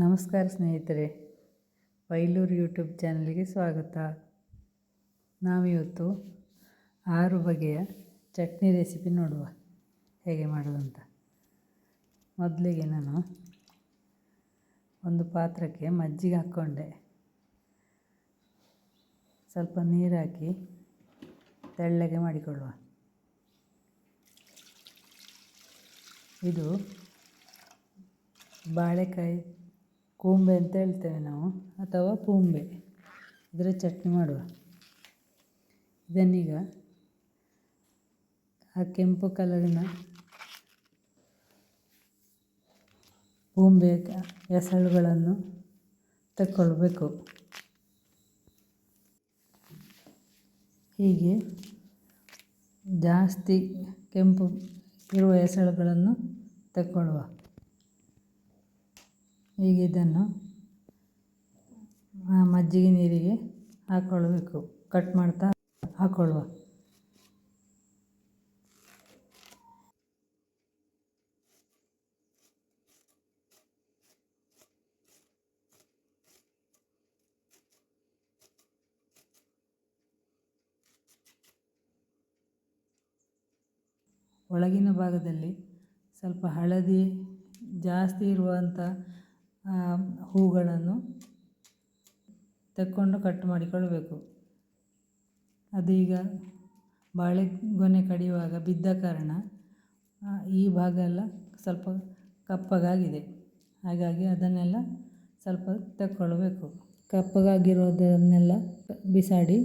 ನಮಸ್ಕಾರ ಸ್ನೇಹಿತರೆ, ಬೈಲೂರು ಯೂಟ್ಯೂಬ್ ಚಾನಲ್ಗೆ ಸ್ವಾಗತ. ನಾವಿವತ್ತು 6 ಬಗೆಯ ಚಟ್ನಿ ರೆಸಿಪಿ ನೋಡುವ ಹೇಗೆ ಮಾಡೋದು ಅಂತ. ಮೊದಲಿಗೆ ನಾನು ಒಂದು ಪಾತ್ರಕ್ಕೆ ಮಜ್ಜಿಗೆ ಹಾಕ್ಕೊಂಡೆ, ಸ್ವಲ್ಪ ನೀರು ಹಾಕಿ ತೆಳ್ಳಗೆ ಮಾಡಿಕೊಳ್ಳುವ. ಇದು ಬಾಳೆಕಾಯಿ ಕೂಂಬೆ ಅಂತ ಹೇಳ್ತೇವೆ ನಾವು, ಅಥವಾ ಪೂಂಬೆ, ಇದರ ಚಟ್ನಿ ಮಾಡುವ. ಇದನ್ನೀಗ ಆ ಕೆಂಪು ಕಲರಿನ ಪೂಂಬೆ ಎಸಳುಗಳನ್ನು ತಕ್ಕೊಳ್ಬೇಕು. ಹೀಗೆ ಜಾಸ್ತಿ ಕೆಂಪು ಇರುವ ಎಸಳುಗಳನ್ನು ತಕ್ಕೊಳ್ಳುವ. ಹೀಗೆ ಇದನ್ನು ಮಜ್ಜಿಗೆ ನೀರಿಗೆ ಹಾಕ್ಕೊಳ್ಬೇಕು, ಕಟ್ ಮಾಡ್ತಾ ಹಾಕ್ಕೊಳ್ಳುವ. ಒಳಗಿನ ಭಾಗದಲ್ಲಿ ಸ್ವಲ್ಪ ಹಳದಿ ಜಾಸ್ತಿ ಇರುವಂಥ ಹೂಗಳನ್ನು ತಕ್ಕೊಂಡು ಕಟ್ ಮಾಡಿಕೊಳ್ಬೇಕು. ಅದು ಈಗ ಬಾಳೆಗೊನೆ ಕಡಿಯುವಾಗ ಬಿದ್ದ ಕಾರಣ ಈ ಭಾಗ ಎಲ್ಲ ಸ್ವಲ್ಪ ಕಪ್ಪಗಾಗಿದೆ. ಹಾಗಾಗಿ ಅದನ್ನೆಲ್ಲ ಸ್ವಲ್ಪ ತಕ್ಕೊಳ್ಬೇಕು. ಕಪ್ಪಗಾಗಿರೋದನ್ನೆಲ್ಲ ಬಿಸಾಡಿ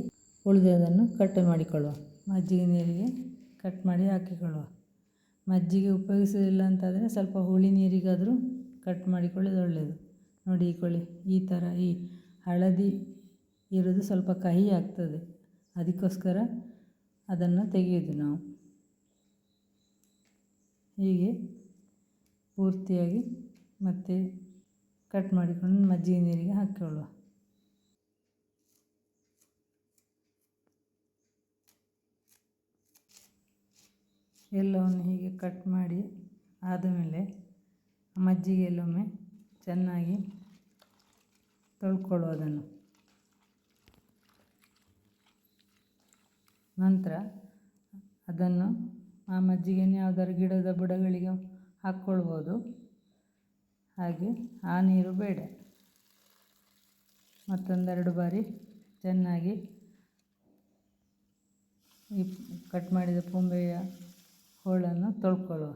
ಉಳಿದದನ್ನು ಕಟ್ ಮಾಡಿಕೊಳ್ಳುವ. ಮಜ್ಜಿಗೆ ನೀರಿಗೆ ಕಟ್ ಮಾಡಿ ಹಾಕಿಕೊಳ್ಳುವ. ಮಜ್ಜಿಗೆ ಉಪಯೋಗಿಸೋದಿಲ್ಲ ಅಂತಾದರೆ ಸ್ವಲ್ಪ ಹುಳಿ ನೀರಿಗಾದರೂ ಕಟ್ ಮಾಡಿಕೊಳ್ಳೋದು ಒಳ್ಳೆಯದು. ನೋಡಿ ಈ ಥರ ಈ ಹಳದಿ ಇರೋದು ಸ್ವಲ್ಪ ಕಹಿ ಆಗ್ತದೆ, ಅದಕ್ಕೋಸ್ಕರ ಅದನ್ನು ತೆಗೆಯೋದು ನಾವು. ಹೀಗೆ ಪೂರ್ತಿಯಾಗಿ ಮತ್ತೆ ಕಟ್ ಮಾಡಿಕೊಂಡು ಮಜ್ಜಿಗೆ ನೀರಿಗೆ ಹಾಕಿಕೊಳ್ಳುವ. ಎಲ್ಲವನ್ನು ಹೀಗೆ ಕಟ್ ಮಾಡಿ ಆದಮೇಲೆ ಮಜ್ಜಿಗೆಯಲ್ಲೊಮ್ಮೆ ಚೆನ್ನಾಗಿ ತೊಳ್ಕೊಳ್ಳೋದನ್ನು. ನಂತರ ಅದನ್ನು ಆ ಮಜ್ಜಿಗೆಯನ್ನು ಯಾವುದಾದ್ರು ಗಿಡದ ಬುಡಗಳಿಗೆ ಹಾಕ್ಕೊಳ್ಬೋದು. ಹಾಗೆ ಆ ನೀರು ಬೇಡ. ಮತ್ತೊಂದೆರಡು ಬಾರಿ ಚೆನ್ನಾಗಿ ಈ ಕಟ್ ಮಾಡಿದ ಪೂಂಬೆಯ ಹೋಳನ್ನು ತೊಳ್ಕೊಳ್ಳುವ.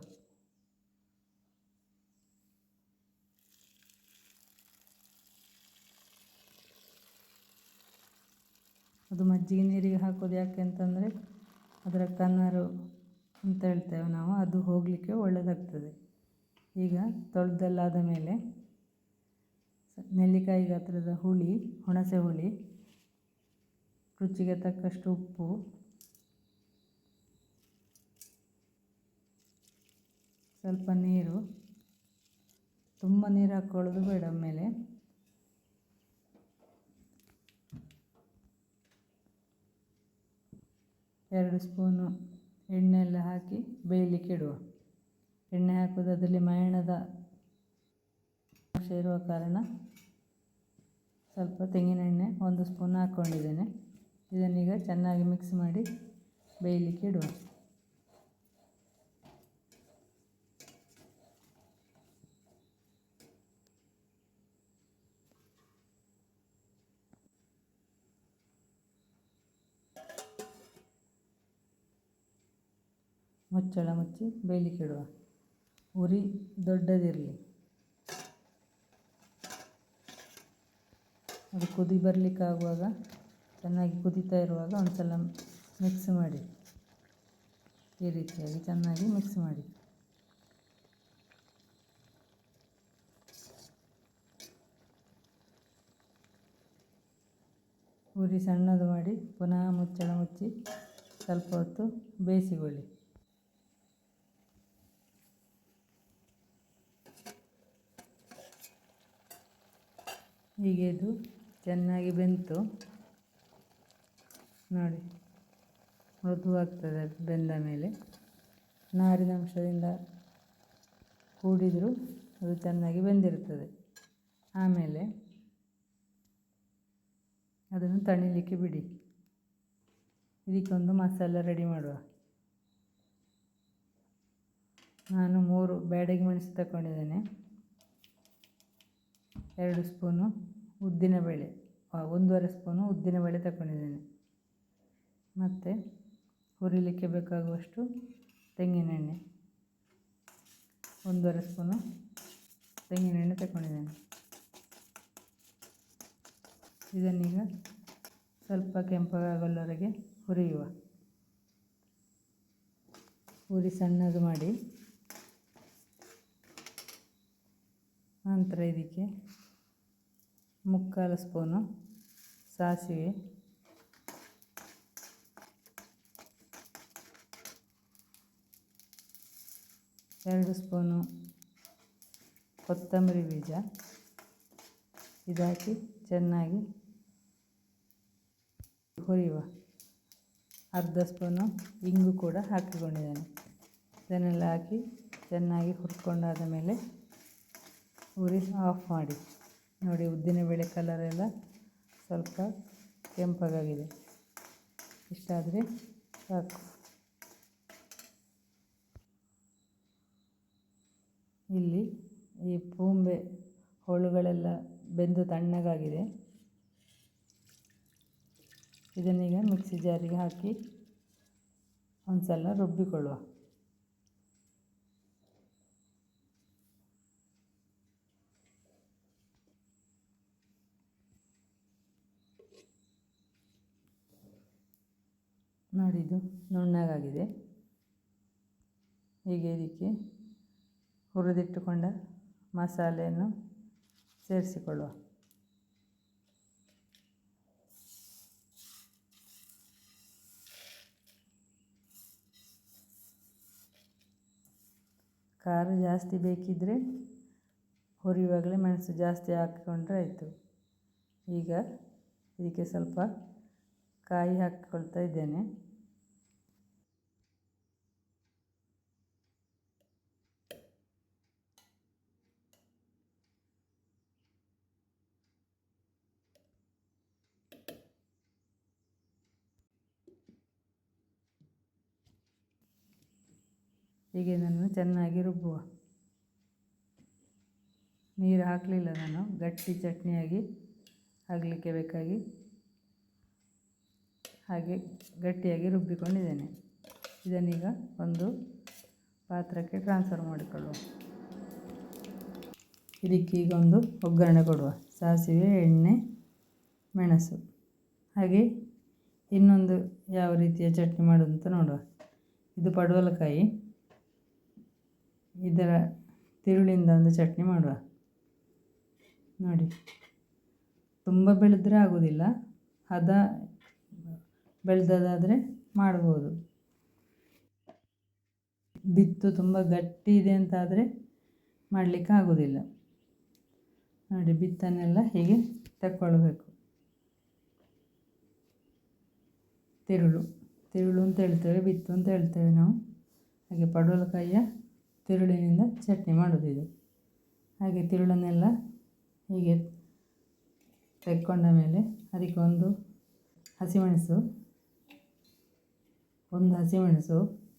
ಅದು ಮಜ್ಜಿಗೆ ನೀರಿಗೆ ಹಾಕೋದು ಯಾಕೆ ಅಂತಂದರೆ ಅದರ ಕನ್ನರು ಅಂತ ಹೇಳ್ತೇವೆ ನಾವು, ಅದು ಹೋಗಲಿಕ್ಕೆ ಒಳ್ಳೆಯದಾಗ್ತದೆ. ಈಗ ತೊಳೆದೆಲ್ಲಾದ ಮೇಲೆ ನೆಲ್ಲಿಕಾಯಿ ಗಾತ್ರದ ಹುಳಿ, ಹುಣಸೆ ಹುಳಿ, ರುಚಿಗೆ ತಕ್ಕಷ್ಟು ಉಪ್ಪು, ಸ್ವಲ್ಪ ನೀರು, ತುಂಬ ನೀರು ಹಾಕ್ಕೊಳ್ಳೋದು ಬೇಡ. ಮೇಲೆ 2 ಸ್ಪೂನು ಎಣ್ಣೆ ಎಲ್ಲ ಹಾಕಿ ಬೇಯಲಿಕ್ಕೆ ಇಡುವ. ಎಣ್ಣೆ ಹಾಕೋದು ಅದರಲ್ಲಿ ಮಯಣದ ಅಂಶ ಇರುವ ಕಾರಣ ಸ್ವಲ್ಪ ತೆಂಗಿನ ಎಣ್ಣೆ 1 ಸ್ಪೂನ್ ಹಾಕ್ಕೊಂಡಿದ್ದೇನೆ. ಇದನ್ನೀಗ ಚೆನ್ನಾಗಿ ಮಿಕ್ಸ್ ಮಾಡಿ ಬೇಯಲಿಕ್ಕೆ ಇಡುವ. ಮುಚ್ಚಳ ಮುಚ್ಚಿ ಬೇಯಲಿಕ್ಕೆ ಇಡುವ. ಉರಿ ದೊಡ್ಡದಿರಲಿ. ಅದು ಕುದಿ ಬರಲಿಕ್ಕಾಗುವಾಗ, ಚೆನ್ನಾಗಿ ಕುದೀತಾ ಇರುವಾಗ ಒಂದು ಸಲ ಮಿಕ್ಸ್ ಮಾಡಿ, ಈ ರೀತಿಯಾಗಿ ಚೆನ್ನಾಗಿ ಮಿಕ್ಸ್ ಮಾಡಿ. ಉರಿ ಸಣ್ಣದು ಮಾಡಿ ಪುನಃ ಮುಚ್ಚಳ ಮುಚ್ಚಿ ಸ್ವಲ್ಪ ಹೊತ್ತು ಬೇಯಿಸಿಕೊಳ್ಳಿ. ಹೀಗೆ ಇದು ಚೆನ್ನಾಗಿ ಬೆಂತು ನೋಡಿ, ಮೃದುವಾಗ್ತದೆ. ಬೆಂದ ಮೇಲೆ ನಾರಿನ ಅಂಶದಿಂದ ಕೂಡಿದರೂ ಅದು ಚೆನ್ನಾಗಿ ಬೆಂದಿರುತ್ತದೆ. ಆಮೇಲೆ ಅದನ್ನು ತಣಿಲಿಕ್ಕೆ ಬಿಡಿ. ಇದಕ್ಕೊಂದು ಮಸಾಲೆ ರೆಡಿ ಮಾಡುವ. ನಾನು 3 ಬ್ಯಾಡಗಿ ಮೆಣಸು ತಗೊಂಡಿದ್ದೇನೆ, 2 ಸ್ಪೂನು ಉದ್ದಿನಬೇಳೆ, 1.5 ಸ್ಪೂನು ಉದ್ದಿನಬೇಳೆ ತಗೊಂಡಿದ್ದೇನೆ. ಮತ್ತು ಹುರಿಲಿಕ್ಕೆ ಬೇಕಾಗುವಷ್ಟು ತೆಂಗಿನೆಣ್ಣೆ, 1.5 ಸ್ಪೂನು ತೆಂಗಿನೆಣ್ಣೆ ತಗೊಂಡಿದ್ದೇನೆ. ಇದನ್ನೀಗ ಸ್ವಲ್ಪ ಕೆಂಪಗಾಗಲ್ಲವರೆಗೆ ಹುರಿಯುವ. ಹುರಿ ಸಣ್ಣದು ಮಾಡಿ ನಂತರ ಇದಕ್ಕೆ 3/4 ಸ್ಪೂನು ಸಾಸಿವೆ, 2 ಸ್ಪೂನು ಕೊತ್ತಂಬರಿ ಬೀಜ ಇದಾಕಿ ಚೆನ್ನಾಗಿ ಹುರಿಯುವ. 1/2 ಸ್ಪೂನು ಇಂಗು ಕೂಡ ಹಾಕಿಕೊಂಡಿದ್ದೇನೆ. ಇದನ್ನೆಲ್ಲ ಹಾಕಿ ಚೆನ್ನಾಗಿ ಹುರ್ಕೊಂಡಾದ ಮೇಲೆ ಉರಿ ಆಫ್ ಮಾಡಿ. ನೋಡಿ, ಉದ್ದಿನಬೇಳೆ ಕಲರೆಲ್ಲ ಸ್ವಲ್ಪ ಕೆಂಪಗಾಗಿದೆ. ಇಷ್ಟಾದರೆ ಸಾಕು. ಇಲ್ಲಿ ಈ ಪೂಂಬೆ ಹೋಳುಗಳೆಲ್ಲ ಬೆಂದು ತಣ್ಣಗಾಗಿದೆ. ಇದನ್ನೀಗ ಮಿಕ್ಸಿ ಜಾರಿಗೆ ಹಾಕಿ ಒಂದು ಸಲ ರುಬ್ಬಿಕೊಳ್ಳುವ. ನೋಡಿ, ಇದು ನುಣ್ಣಗಾಗಿದೆ. ಹೀಗೆ ಇದಕ್ಕೆ ಹುರಿದಿಟ್ಟುಕೊಂಡ ಮಸಾಲೆಯನ್ನು ಸೇರಿಸಿಕೊಳ್ಳುವ. ಖಾರ ಜಾಸ್ತಿ ಬೇಕಿದ್ದರೆ ಹುರಿಯುವಾಗಲೇ ಮೆಣಸು ಜಾಸ್ತಿ ಹಾಕಿಕೊಂಡ್ರೆ ಆಯಿತು. ಈಗ ಇದಕ್ಕೆ ಸ್ವಲ್ಪ ಕಾಯಿ ಹಾಕಿಕೊಳ್ತಾ ಇದ್ದೇನೆ. ಹೀಗೆ ಇದನ್ನು ಚೆನ್ನಾಗಿ ರುಬ್ಬುವ. ನೀರು ಹಾಕಲಿಲ್ಲ ನಾನು, ಗಟ್ಟಿ ಚಟ್ನಿಯಾಗಿ ಆಗಲಿಕ್ಕೆ ಬೇಕಾಗಿ ಹಾಗೆ ಗಟ್ಟಿಯಾಗಿ ರುಬ್ಬಿಕೊಂಡಿದ್ದೇನೆ. ಇದನ್ನೀಗ ಒಂದು ಪಾತ್ರಕ್ಕೆ ಟ್ರಾನ್ಸ್ಫರ್ ಮಾಡಿಕೊಳ್ಳುವ. ಇದಕ್ಕೆ ಈಗ ಒಂದು ಒಗ್ಗರಣೆ ಕೊಡುವ. ಸಾಸಿವೆ, ಎಣ್ಣೆ, ಮೆಣಸು. ಹಾಗೆ ಇನ್ನೊಂದು ಯಾವ ರೀತಿಯ ಚಟ್ನಿ ಮಾಡೋದು ಅಂತ ನೋಡುವ. ಇದು ಪಡವಲಕಾಯಿ, ಇದರ ತಿರುಳಿಂದ ಒಂದು ಚಟ್ನಿ ಮಾಡುವ. ನೋಡಿ, ತುಂಬ ಬೆಳೆದ್ರೆ ಆಗೋದಿಲ್ಲ, ಹದ ಬೆಳೆದದಾದರೆ ಮಾಡ್ಬೋದು. ಬಿತ್ತು ತುಂಬ ಗಟ್ಟಿ ಇದೆ ಅಂತಾದರೆ ಮಾಡಲಿಕ್ಕೆ ಆಗೋದಿಲ್ಲ. ನೋಡಿ, ಬಿತ್ತನ್ನೆಲ್ಲ ಹೀಗೆ ತಗೊಳ್ಬೇಕು. ತಿರುಳು ಅಂತ ಹೇಳ್ತೇವೆ, ಬಿತ್ತು ಅಂತ ಹೇಳ್ತೇವೆ ನಾವು. ಹಾಗೆ ಪಡವಲಕಾಯಿಯ ತಿರುಳಿನಿಂದ ಚಟ್ನಿ ಮಾಡೋದು ಇದು. ಹಾಗೆ ತಿರುಳನ್ನೆಲ್ಲ ಹೀಗೆ ತೆಕ್ಕೊಂಡ ಮೇಲೆ ಅದಕ್ಕೆ ಒಂದು ಹಸಿಮೆಣಸು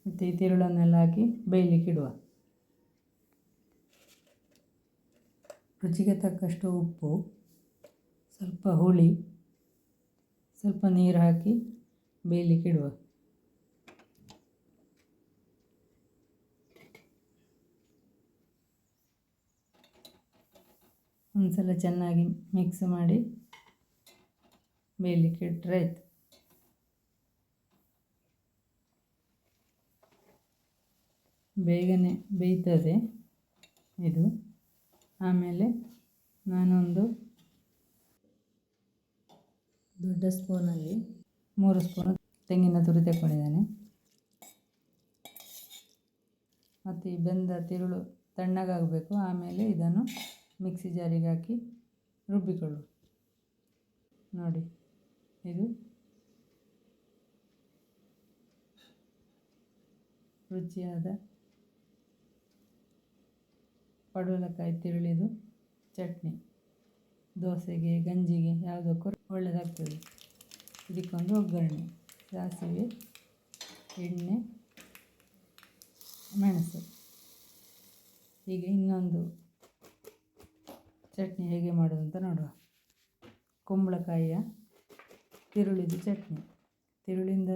ಮತ್ತು ಈ ತಿರುಳನ್ನೆಲ್ಲ ಹಾಕಿ ಬೇಯಲಿಕ್ಕೆ ಇಡುವ. ರುಚಿಗೆ ತಕ್ಕಷ್ಟು ಉಪ್ಪು, ಸ್ವಲ್ಪ ಹುಳಿ, ಸ್ವಲ್ಪ ನೀರು ಹಾಕಿ ಬೇಯಲಿಕ್ಕೆ ಇಡುವ. ಒಂದು ಸಲ ಚೆನ್ನಾಗಿ ಮಿಕ್ಸ್ ಮಾಡಿ ಬೇಯಲಿಕ್ಕೆ ಇಟ್ಟರೆ ಆಯಿತು. ಬೇಗನೆ ಬೇಯ್ತದೆ ಇದು. ಆಮೇಲೆ ನಾನೊಂದು ದೊಡ್ಡ ಸ್ಪೂನಲ್ಲಿ 3 ಸ್ಪೂನು ತೆಂಗಿನ ತುರಿ ತಗೊಂಡಿದ್ದೇನೆ. ಮತ್ತು ಈ ಬೆಂದ ತಿರುಳು ತಣ್ಣಗಾಗಬೇಕು. ಆಮೇಲೆ ಇದನ್ನು ಮಿಕ್ಸಿ ಜಾರಿಗೆ ಹಾಕಿ ರುಬ್ಬಿಕೊಳ್ಳು. ನೋಡಿ, ಇದು ರುಚಿಯಾದ ಪಡವಲಕಾಯಿ ತಿರುಳಿದು ಚಟ್ನಿ. ದೋಸೆಗೆ, ಗಂಜಿಗೆ ಯಾವುದಕ್ಕೂ ಒಳ್ಳೆಯದಾಗ್ತದೆ. ಇದಕ್ಕೊಂದು ಒಗ್ಗರಣೆ: ಸಾಸಿವೆ, ಎಣ್ಣೆ, ಮೆಣಸು. ಈಗ ಇನ್ನೊಂದು ಚಟ್ನಿ ಹೇಗೆ ಮಾಡೋದು ಅಂತ ನೋಡುವ. ಕುಂಬಳಕಾಯಿಯ ತಿರುಳಿದ ಚಟ್ನಿ. ತಿರುಳಿಂದ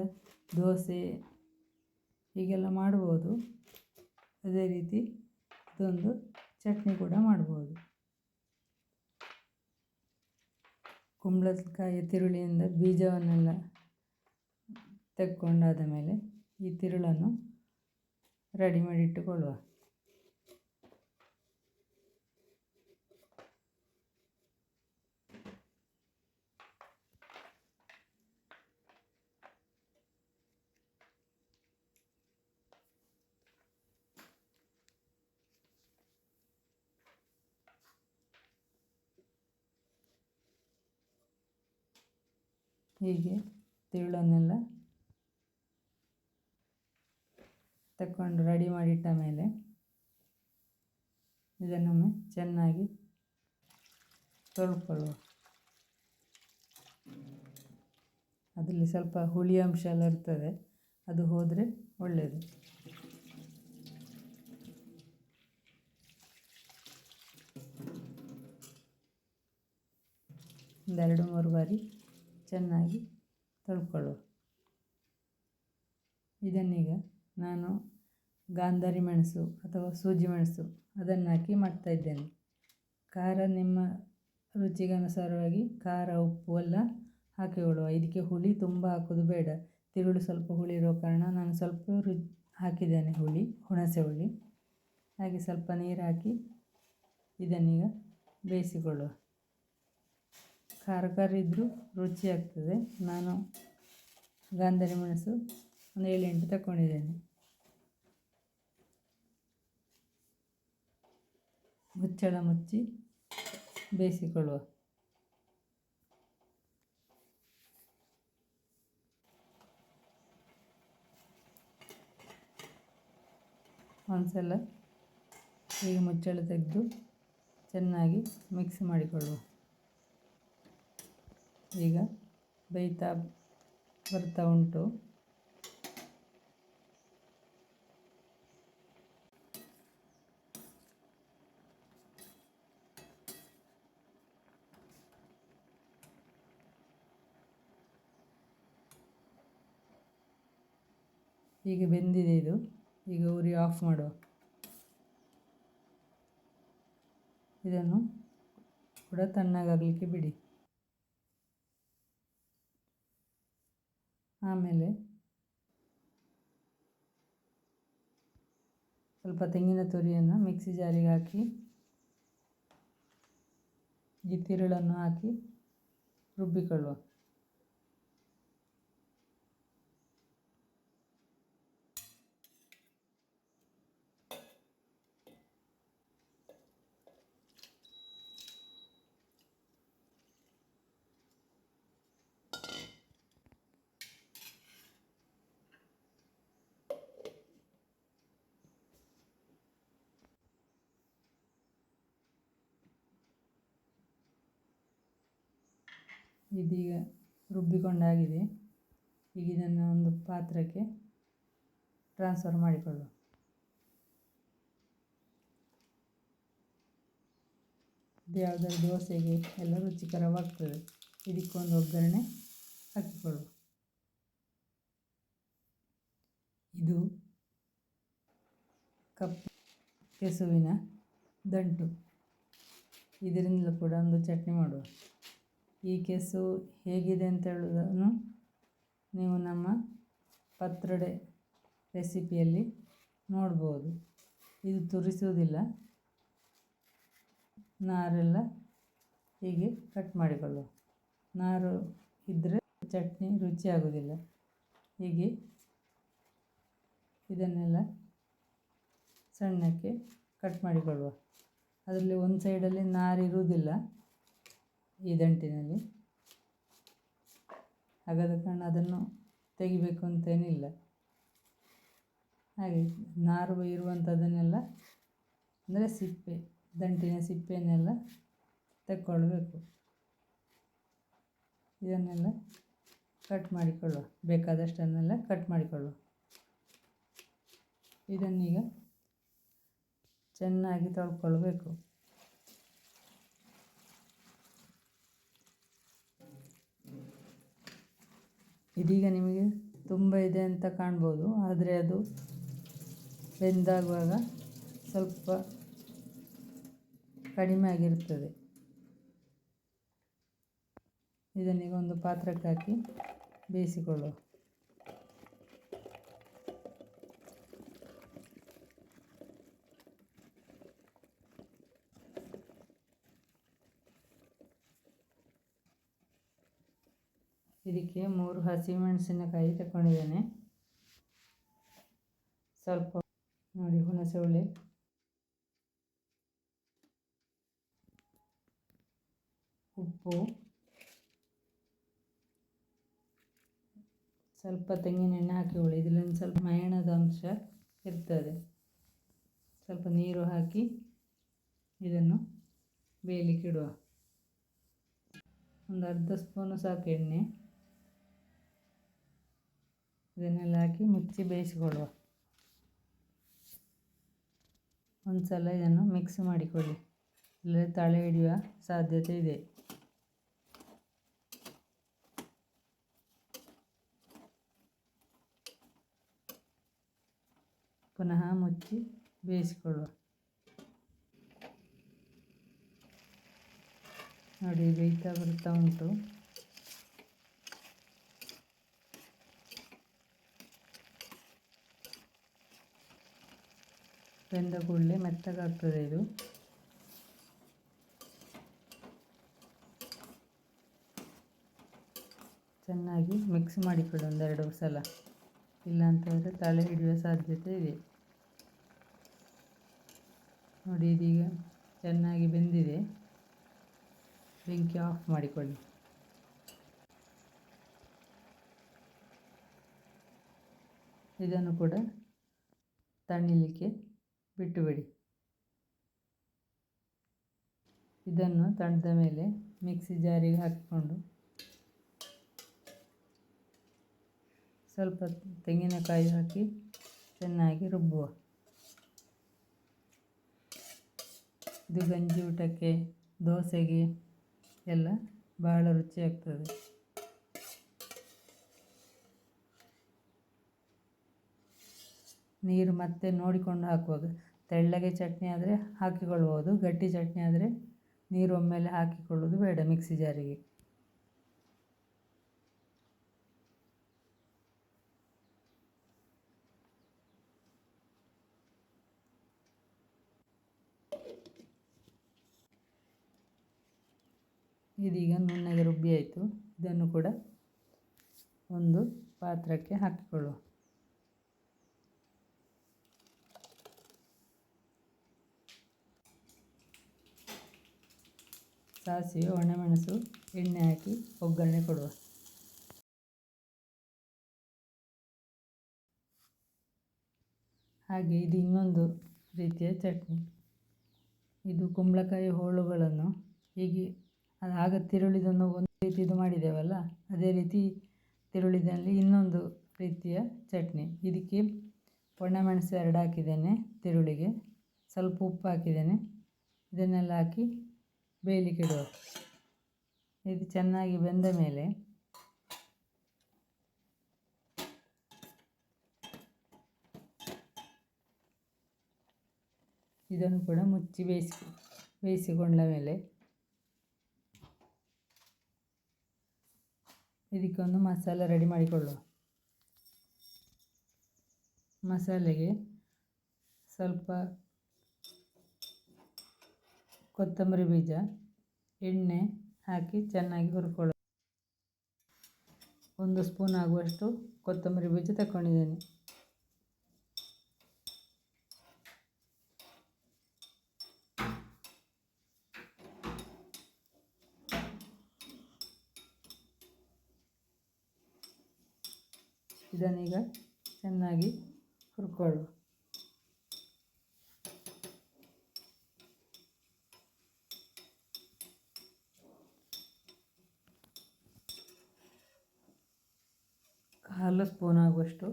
ದೋಸೆ ಹೀಗೆಲ್ಲ ಮಾಡ್ಬೋದು. ಅದೇ ರೀತಿ ಇದೊಂದು ಚಟ್ನಿ ಕೂಡ ಮಾಡ್ಬೋದು. ಕುಂಬಳಕಾಯಿಯ ತಿರುಳಿಯಿಂದ ಬೀಜವನ್ನೆಲ್ಲ ತೆಕ್ಕೊಂಡಾದ ಮೇಲೆ ಈ ತಿರುಳನ್ನು ರೆಡಿ ಮಾಡಿ ಇಟ್ಟುಕೊಳ್ಳುವ. ಹೀಗೆ ತಿರುಳನ್ನೆಲ್ಲ ತಕ್ಕೊಂಡು ರೆಡಿ ಮಾಡಿಟ್ಟ ಮೇಲೆ ಇದನ್ನೊಮ್ಮೆ ಚೆನ್ನಾಗಿ ತೊಳ್ಕೊಳ್ಳುವ. ಅದರಲ್ಲಿ ಸ್ವಲ್ಪ ಹುಳಿ ಅಂಶ ಎಲ್ಲ ಇರ್ತದೆ, ಅದು ಹೋದರೆ ಒಳ್ಳೆಯದು. ಒಂದು 2-3 ಬಾರಿ ಚೆನ್ನಾಗಿ ತೊಳ್ಕೊಳ್ಳುವ. ಇದನ್ನೀಗ ನಾನು ಗಾಂಧಾರಿ ಮೆಣಸು ಅಥವಾ ಸೂಜಿ ಮೆಣಸು ಅದನ್ನು ಹಾಕಿ ಮಾಡ್ತಾಯಿದ್ದೇನೆ. ಖಾರ ನಿಮ್ಮ ರುಚಿಗನುಸಾರವಾಗಿ ಖಾರ, ಉಪ್ಪು ಎಲ್ಲ ಹಾಕಿಕೊಳ್ಳುವ. ಇದಕ್ಕೆ ಹುಳಿ ತುಂಬ ಹಾಕೋದು ಬೇಡ. ತಿರುಳು ಸ್ವಲ್ಪ ಹುಳಿ ಇರೋ ಕಾರಣ ನಾನು ಸ್ವಲ್ಪ ಹಾಕಿದ್ದೇನೆ ಹುಣಸೆ ಹುಳಿ. ಹಾಗೆ ಸ್ವಲ್ಪ ನೀರು ಹಾಕಿ ಇದನ್ನೀಗ ಬೇಯಿಸಿಕೊಳ್ಳುವ. ಖಾರ ಇದ್ದರೂ ರುಚಿ ಆಗ್ತದೆ. ನಾನು ಗಾಂಧಾರಿ ಮೆಣಸು ಒಂದು 7-8 ತಗೊಂಡಿದ್ದೇನೆ. ಮುಚ್ಚಳ ಮುಚ್ಚಿ ಬೇಯಿಸಿಕೊಳ್ಳುವ. ಒಂದ್ಸಲ ಈಗ ಮುಚ್ಚಳ ತೆಗೆದು ಚೆನ್ನಾಗಿ ಮಿಕ್ಸ್ ಮಾಡಿಕೊಳ್ಳುವ. ಈಗ ಬೇಯ್ತಾ ಬರ್ತಾ ಉಂಟು. ಈಗ ಬೆಂದಿದೆ ಇದು. ಈಗ ಉರಿ ಆಫ್ ಮಾಡುವ. ಇದನ್ನು ಕೂಡ ತಣ್ಣಗಾಗಲಿಕ್ಕೆ ಬಿಡಿ. ಆಮೇಲೆ ಸ್ವಲ್ಪ ತೆಂಗಿನ ತುರಿಯನ್ನು ಮಿಕ್ಸಿ ಜಾರಿಗೆ ಹಾಕಿ ಈ ತಿರುಳನ್ನು ಹಾಕಿ ರುಬ್ಬಿಕೊಳ್ಳುವ. ಇದೀಗ ರುಬ್ಬಿಕೊಂಡಾಗಿದೆ. ಈಗ ಇದನ್ನು ಒಂದು ಪಾತ್ರಕ್ಕೆ ಟ್ರಾನ್ಸ್ಫರ್ ಮಾಡಿಕೊಳ್ಳುವ. ಇದು ಯಾವುದಾದ್ರು ದೋಸೆಗೆ ಎಲ್ಲ ರುಚಿಕರವಾಗ್ತದೆ. ಇದಕ್ಕೊಂದು ಒಗ್ಗರಣೆ ಹಾಕಿಕೊಳ್ಳುವ. ಇದು ಕಪ್ಪು ಕೆಸುವಿನ ದಂಟು. ಇದರಿಂದಲೂ ಕೂಡ ಒಂದು ಚಟ್ನಿ ಮಾಡುವ. ಈ ಕೆಸು ಹೇಗಿದೆ ಅಂತ ಹೇಳುವುದನ್ನು ನೀವು ನಮ್ಮ ಪತ್ರೊಡೆ ರೆಸಿಪಿಯಲ್ಲಿ ನೋಡ್ಬೋದು. ಇದು ತುರಿಸುವುದಿಲ್ಲ. ನಾರೆಲ್ಲ ಹೀಗೆ ಕಟ್ ಮಾಡಿಕೊಳ್ಳುವ. ನಾರು ಇದ್ದರೆ ಚಟ್ನಿ ರುಚಿಯಾಗೋದಿಲ್ಲ. ಹೀಗೆ ಇದನ್ನೆಲ್ಲ ಸಣ್ಣಕ್ಕೆ ಕಟ್ ಮಾಡಿಕೊಳ್ಳುವ. ಅದರಲ್ಲಿ ಒಂದು ಸೈಡಲ್ಲಿ ನಾರಿರುವುದಿಲ್ಲ ಈ ದಂಟಿನಲ್ಲಿ. ಹಾಗಾದ ಕಾರಣ ಅದನ್ನು ತೆಗಿಬೇಕು ಅಂತೇನಿಲ್ಲ. ಹಾಗೆ ನಾರು ಇರುವಂಥದ್ದನ್ನೆಲ್ಲ ಅಂದರೆ ದಂಟಿನ ಸಿಪ್ಪೆಯನ್ನೆಲ್ಲ ತೆಕ್ಕೊಳ್ಬೇಕು. ಇದನ್ನೆಲ್ಲ ಕಟ್ ಮಾಡಿಕೊಳ್ಳುವ, ಬೇಕಾದಷ್ಟನ್ನೆಲ್ಲ ಕಟ್ ಮಾಡಿಕೊಳ್ಳುವ. ಇದನ್ನೀಗ ಚೆನ್ನಾಗಿ ತೊಳ್ಕೊಳ್ಬೇಕು. ಇದೀಗ ನಿಮಗೆ ತುಂಬ ಇದೆ ಅಂತ ಕಾಣ್ಬೋದು, ಆದರೆ ಅದು ಬೆಂದಾಗುವಾಗ ಸ್ವಲ್ಪ ಕಡಿಮೆ ಆಗಿರುತ್ತದೆ. ಇದನ್ನೀಗ ಒಂದು ಪಾತ್ರಕ್ಕೆ ಹಾಕಿ ಬೇಯಿಸಿಕೊಳ್ಳುವ. ಇದಕ್ಕೆ 3 ಹಸಿಮೆಣಸಿನಕಾಯಿ ತಗೊಂಡಿದ್ದೇನೆ. ಸ್ವಲ್ಪ ನೋಡಿ, ಹುಣಸೆ ಹುಳಿ, ಉಪ್ಪು, ಸ್ವಲ್ಪ ತೆಂಗಿನೆಣ್ಣೆ ಹಾಕಿಕೊಳ್ಳಿ. ಇದರಲ್ಲಿ ಒಂದು ಸ್ವಲ್ಪ ಮೈಣದ ಅಂಶ ಇರ್ತದೆ. ಸ್ವಲ್ಪ ನೀರು ಹಾಕಿ ಇದನ್ನು ಬೇಯಲಿಕ್ಕೆ ಇಡುವ. ಒಂದು ಅರ್ಧ ಸ್ಪೂನು ಸಾಕು ಎಣ್ಣೆ. ಇದನ್ನೆಲ್ಲ ಹಾಕಿ ಮುಚ್ಚಿ ಬೇಯಿಸಿಕೊಳ್ಳುವ. ಒಂದು ಸಲ ಇದನ್ನು ಮಿಕ್ಸ್ ಮಾಡಿಕೊಳ್ಳಿ, ಇಲ್ಲದೆ ತಳೆ ಹಿಡಿಯುವ ಸಾಧ್ಯತೆ ಇದೆ. ಪುನಃ ಮುಚ್ಚಿ ಬೇಯಿಸಿಕೊಳ್ಳುವ. ನೋಡಿ, ಬೇಯ್ತಾ ಬರ್ತಾ ಉಂಟು. ಬೆಂದ ಕೂಡಲೇ ಮೆತ್ತಗಾಗ್ತದೆ ಇದು. ಚೆನ್ನಾಗಿ ಮಿಕ್ಸ್ ಮಾಡಿಕೊಳ್ಳಿ 1-2 ಸಲ, ಇಲ್ಲಾಂತಂದರೆ ತಳೆ ಹಿಡಿಯುವ ಸಾಧ್ಯತೆ ಇದೆ. ನೋಡಿ, ಇದೀಗ ಚೆನ್ನಾಗಿ ಬೆಂದಿದೆ. ಬೆಂಕಿ ಆಫ್ ಮಾಡಿಕೊಳ್ಳಿ. ಇದನ್ನು ಕೂಡ ತಣಿಲಿಕ್ಕೆ ಬಿಟ್ಟುಬಿಡಿ. ಇದನ್ನು ತಣಿದ ಮೇಲೆ ಮಿಕ್ಸಿ ಜಾರಿಗೆ ಹಾಕಿಕೊಂಡು ಸ್ವಲ್ಪ ತೆಂಗಿನಕಾಯಿ ಹಾಕಿ ಚೆನ್ನಾಗಿ ರುಬ್ಬುವ. ಇದು ಗಂಜಿ ಊಟಕ್ಕೆ, ದೋಸೆಗೆ ಎಲ್ಲ ಬಹಳ ರುಚಿಯಾಗ್ತದೆ. ನೀರು ಮತ್ತೆ ನೋಡಿಕೊಂಡು ಹಾಕುವಾಗ, ತೆಳ್ಳಗೆ ಚಟ್ನಿ ಆದರೆ ಹಾಕಿಕೊಳ್ಳಬಹುದು, ಗಟ್ಟಿ ಚಟ್ನಿ ಆದರೆ ನೀರು ಒಮ್ಮೆಲೆ ಹಾಕಿಕೊಳ್ಳೋದು ಬೇಡ ಮಿಕ್ಸಿ ಜಾರಿಗೆ. ಇದೀಗ ನುಣ್ಣಗೆ ರುಬ್ಬಿ ಆಯಿತು. ಇದನ್ನು ಕೂಡ ಒಂದು ಪಾತ್ರಕ್ಕೆ ಹಾಕಿಕೊಳ್ಳುವ. ಸಾಸಿವೆ, ಒಣಮೆಣಸು, ಎಣ್ಣೆ ಹಾಕಿ ಒಗ್ಗರಣೆ ಕೊಡುವ. ಹಾಗೆ ಇದು ಇನ್ನೊಂದು ರೀತಿಯ ಚಟ್ನಿ. ಇದು ಕುಂಬಳಕಾಯಿ ಹೋಳುಗಳನ್ನು ಹೀಗೆ ಆಗ ತಿರುಳಿದನ್ನು ಒಂದು ರೀತಿದು ಮಾಡಿದ್ದೇವಲ್ಲ, ಅದೇ ರೀತಿ ತಿರುಳಿದಲ್ಲಿ ಇನ್ನೊಂದು ರೀತಿಯ ಚಟ್ನಿ. ಇದಕ್ಕೆ ಒಣಮೆಣಸು 2 ಹಾಕಿದ್ದೇನೆ ತಿರುಳಿಗೆ, ಸ್ವಲ್ಪ ಉಪ್ಪು ಹಾಕಿದ್ದೇನೆ. ಇದನ್ನೆಲ್ಲ ಹಾಕಿ ಬೇಯಲಿಕ್ಕೆ ಇಡುವ. ಇದು ಚೆನ್ನಾಗಿ ಬೆಂದ ಮೇಲೆ ಇದನ್ನು ಕೂಡ ಮುಚ್ಚಿ ಬೇಯಿಸಿಕೊಂಡ ಮೇಲೆ ಇದಕ್ಕೊಂದು ಮಸಾಲೆ ರೆಡಿ ಮಾಡಿಕೊಳ್ಳುವ. ಮಸಾಲೆಗೆ ಸ್ವಲ್ಪ ಕೊತ್ತಂಬರಿ ಬೀಜ, ಎಣ್ಣೆ ಹಾಕಿ ಚೆನ್ನಾಗಿ ಹುರ್ಕೊಳ್ಳುವ. 1 ಸ್ಪೂನ್ ಆಗುವಷ್ಟು ಕೊತ್ತಂಬರಿ ಬೀಜ ತಗೊಂಡಿದ್ದೇನೆ. ಇದನ್ನೀಗ ಚೆನ್ನಾಗಿ ಹುರ್ಕೊಳ್ಳುವ. 1/2 ಸ್ಪೂನ್ ಆಗುವಷ್ಟು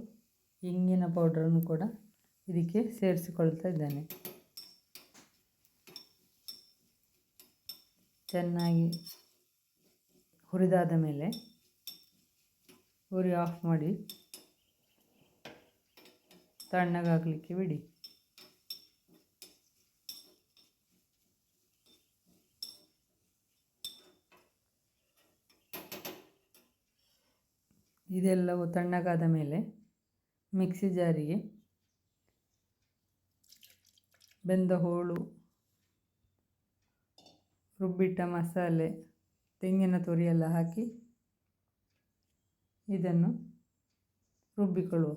ಇಂಗಿನ ಪೌಡ್ರನ್ನು ಕೂಡ ಇದಕ್ಕೆ ಸೇರಿಸಿಕೊಳ್ತಾ ಇದ್ದೇನೆ. ಚೆನ್ನಾಗಿ ಹುರಿದಾದ ಮೇಲೆ ಉರಿ ಆಫ್ ಮಾಡಿ ತಣ್ಣಗಾಗಲಿಕ್ಕೆ ಬಿಡಿ. ಇದೆಲ್ಲವೂ ತಣ್ಣಗಾದ ಮೇಲೆ ಮಿಕ್ಸಿ ಜಾರಿಗೆ ಬೆಂದ ಹೋಳು, ರುಬ್ಬಿಟ್ಟ ಮಸಾಲೆ, ತೆಂಗಿನ ತುರಿ ಎಲ್ಲ ಹಾಕಿ ಇದನ್ನು ರುಬ್ಬಿಕೊಳ್ಳುವ.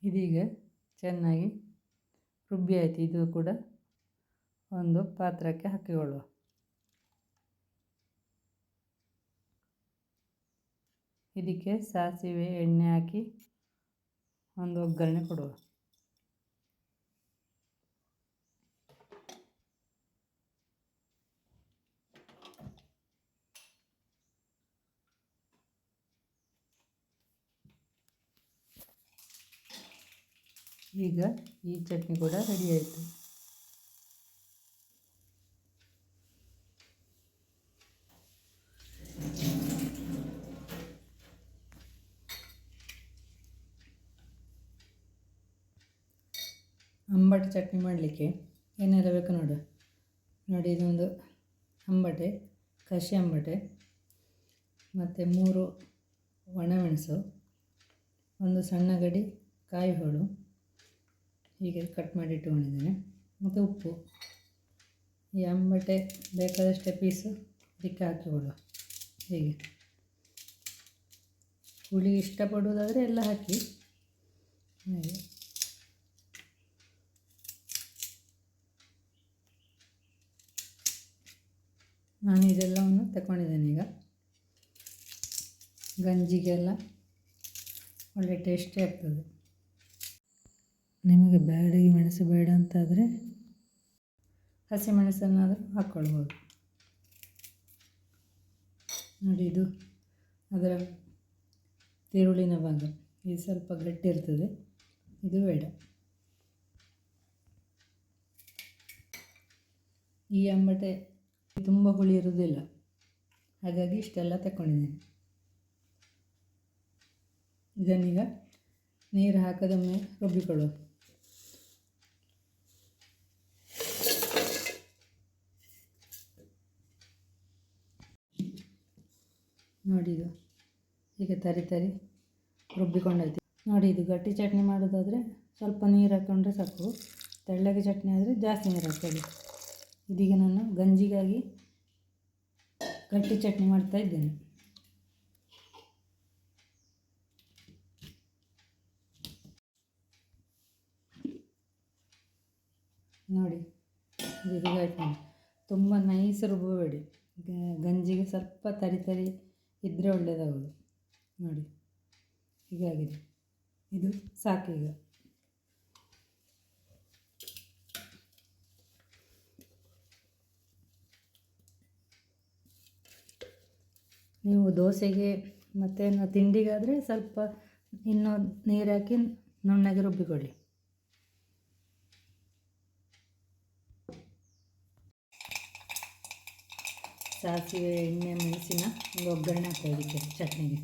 ಇದೀಗ ಚೆನ್ನಾಗಿ ರುಬ್ಬಿ ಆಯಿತು. ಇದು ಕೂಡ ಒಂದು ಪಾತ್ರಕ್ಕೆ ಹಾಕಿಕೊಳ್ಳುವ. ಇದಕ್ಕೆ ಸಾಸಿವೆ ಎಣ್ಣೆ ಹಾಕಿ ಒಂದು ಒಗ್ಗರಣೆ ಕೊಡುವ. ಈಗ ಈ ಚಟ್ನಿ ಕೂಡ ರೆಡಿ ಆಯಿತು. ಅಂಬಟೆ ಚಟ್ನಿ ಮಾಡಲಿಕ್ಕೆ ಏನೆಲ್ಲ ಬೇಕು ನೋಡಿ ಇದೊಂದು ಅಂಬಟೆ, ಕಸಿ ಅಂಬಟೆ, ಮತ್ತು 3 ಒಣಮೆಣಸು, ಒಂದು ಸಣ್ಣ ಗಡಿ ಕಾಯಿ ಹೋಳು ಹೀಗೆ ಕಟ್ ಮಾಡಿ ಇಟ್ಟುಕೊಂಡಿದ್ದೇನೆ, ಮತ್ತು ಉಪ್ಪು. ಈ ಅಂಬಟೆ ಬೇಕಾದಷ್ಟೇ ಪೀಸು ಇದಕ್ಕೆ ಹಾಕಿಕೊಳ್ಳುವ. ಹೀಗೆ ಹುಳಿ ಇಷ್ಟಪಡುವುದಾದರೆ ಎಲ್ಲ ಹಾಕಿ. ಹಾಗೆ ನಾನು ಇದೆಲ್ಲವನ್ನು ತಗೊಂಡಿದ್ದೇನೆ. ಈಗ ಗಂಜಿಗೆಲ್ಲ ಒಳ್ಳೆ ಟೇಸ್ಟಿ ಆಗ್ತದೆ. ನಿಮಗೆ ಬ್ಯಾಡಗಿ ಮೆಣಸು ಬೇಡ ಅಂತಾದರೆ ಹಸಿ ಮೆಣಸನ್ನಾದರೂ ಹಾಕ್ಕೊಳ್ಬೋದು. ನೋಡಿ, ಇದು ಅದರ ತಿರುಳಿನ ಭಾಗ, ಇದು ಸ್ವಲ್ಪ ಗಟ್ಟಿ ಇರ್ತದೆ, ಇದು ಬೇಡ. ಈ ಅಂಬಟೆ ತುಂಬ ಹುಳಿ ಇರುವುದಿಲ್ಲ, ಹಾಗಾಗಿ ಇಷ್ಟೆಲ್ಲ ತಗೊಂಡಿದ್ದೇನೆ. ಇದನ್ನೀಗ ನೀರು ಹಾಕದೊಮ್ಮೆ ರುಬ್ಬಿಕೊಳ್ಳುವ. ನೋಡಿ, ಇದು ಈಗ ತರಿ ರುಬ್ಬಿಕೊಂಡಾಯ್ತು. ನೋಡಿ, ಇದು ಗಟ್ಟಿ ಚಟ್ನಿ ಮಾಡೋದಾದರೆ ಸ್ವಲ್ಪ ನೀರು ಹಾಕ್ಕೊಂಡ್ರೆ ಸಾಕು. ತೆಳ್ಳಗೆ ಚಟ್ನಿ ಆದರೆ ಜಾಸ್ತಿ ನೀರು ಹಾಕ್ಕೊಳ್ಳಿ. ಇದೀಗ ನಾನು ಗಂಜಿಗಾಗಿ ಗಟ್ಟಿ ಚಟ್ನಿ ಮಾಡ್ತಾ ಇದ್ದೇನೆ. ನೋಡಿ, ಇದು ಆಯ್ತು. ತುಂಬ ನೈಸ್ ರುಬ್ಬಬೇಡಿ, ಗಂಜಿಗೆ ಸ್ವಲ್ಪ ತರಿ ಇದ್ದರೆ ಒಳ್ಳೆಯದಾಗೋದು. ನೋಡಿ, ಹೀಗಾಗಿದೆ. ಇದು ಸಾಕೀಗ. ನೀವು ದೋಸೆಗೆ ಮತ್ತು ತಿಂಡಿಗಾದರೆ ಸ್ವಲ್ಪ ಇನ್ನೂ ನೀರು ಹಾಕಿ ನುಣ್ಣಗೆ ರುಬ್ಬಿಕೊಳ್ಳಿ. ಸಾಸಿವೆ, ಎಣ್ಣೆ, ಮೆಣಸಿನ ಒಂದು ಒಗ್ಗರಣೆ ಹಾಕಿ ಇದಕ್ಕೆ ಚಟ್ನಿಗೆ.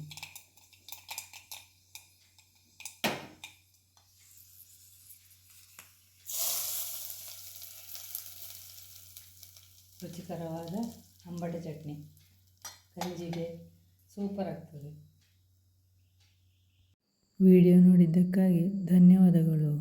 ರುಚಿಕರವಾದ ಅಂಬಟೆ ಚಟ್ನಿ ಗಂಜಿಗೆ ಸೂಪರ್ ಆಗ್ತದೆ. ವಿಡಿಯೋ ನೋಡಿದ್ದಕ್ಕಾಗಿ ಧನ್ಯವಾದಗಳು.